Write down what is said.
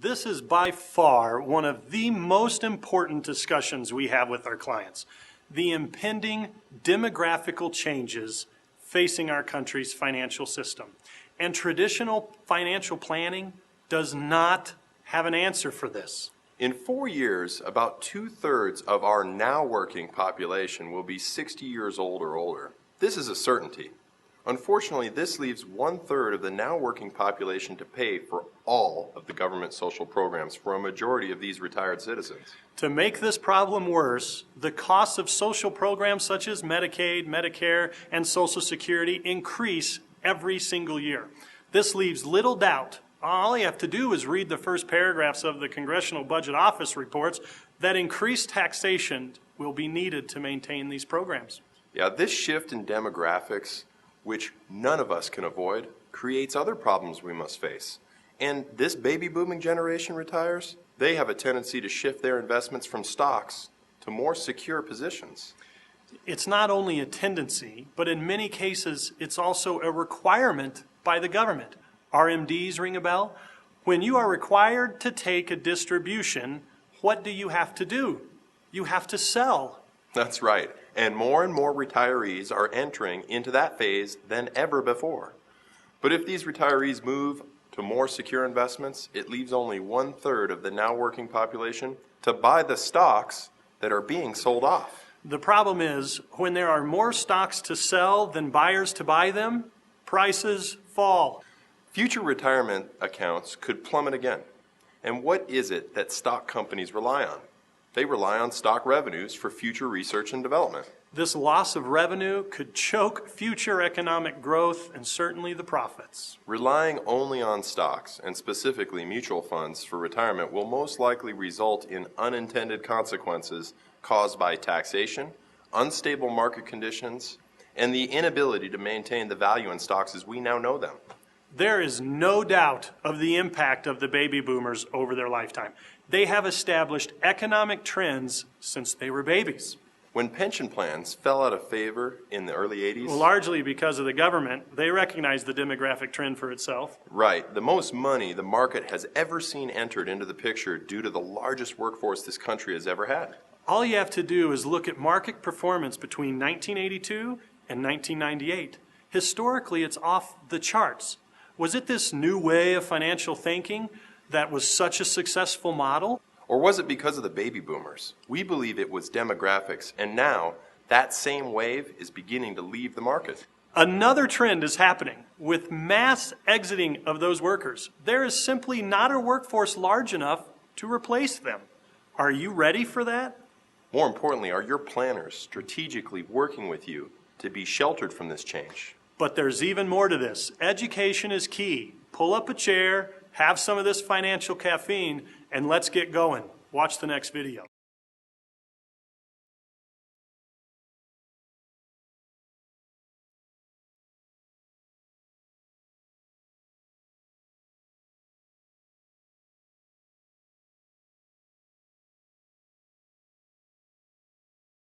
This is by far one of the most important discussions we have with our clients. The impending demographical changes facing our country's financial system. And traditional financial planning does not have an answer for this. In 4 years, about 2/3 of our now working population will be 60 years old or older. This is a certainty. Unfortunately, this leaves 1/3 of the now working population to pay for all of the government social programs for a majority of these retired citizens. To make this problem worse, the costs of social programs such as Medicaid, Medicare, and Social Security increase every single year. This leaves little doubt. All you have to do is read the first paragraphs of the Congressional Budget Office reports that increased taxation will be needed to maintain these programs. Yeah, this shift in demographics, which none of us can avoid, creates other problems we must face. And this baby booming generation retires, they have a tendency to shift their investments from stocks to more secure positions. It's not only a tendency, but in many cases, it's also a requirement by the government. RMDs ring a bell? When you are required to take a distribution, what do you have to do? You have to sell. That's right. And more retirees are entering into that phase than ever before. But if these retirees move to more secure investments, it leaves only 1/3 of the now working population to buy the stocks that are being sold off. The problem is, when there are more stocks to sell than buyers to buy them, prices fall. Future retirement accounts could plummet again. And what is it that stock companies rely on? They rely on stock revenues for future research and development. This loss of revenue could choke future economic growth and certainly the profits. Relying only on stocks, and specifically mutual funds for retirement, will most likely result in unintended consequences caused by taxation, unstable market conditions, and the inability to maintain the value in stocks as we now know them. There is no doubt of the impact of the baby boomers over their lifetime. They have established economic trends since they were babies. When pension plans fell out of favor in the early 80s... Largely because of the government, they recognized the demographic trend for itself. Right. The most money the market has ever seen entered into the picture due to the largest workforce this country has ever had. All you have to do is look at market performance between 1982 and 1998. Historically, it's off the charts. Was it this new way of financial thinking that was such a successful model? Or was it because of the baby boomers? We believe it was demographics, and now that same wave is beginning to leave the market. Another trend is happening with mass exiting of those workers. There is simply not a workforce large enough to replace them. Are you ready for that? More importantly, are your planners strategically working with you to be sheltered from this change? But there's even more to this. Education is key. Pull up a chair, have some of this financial caffeine, and let's get going. Watch the next video.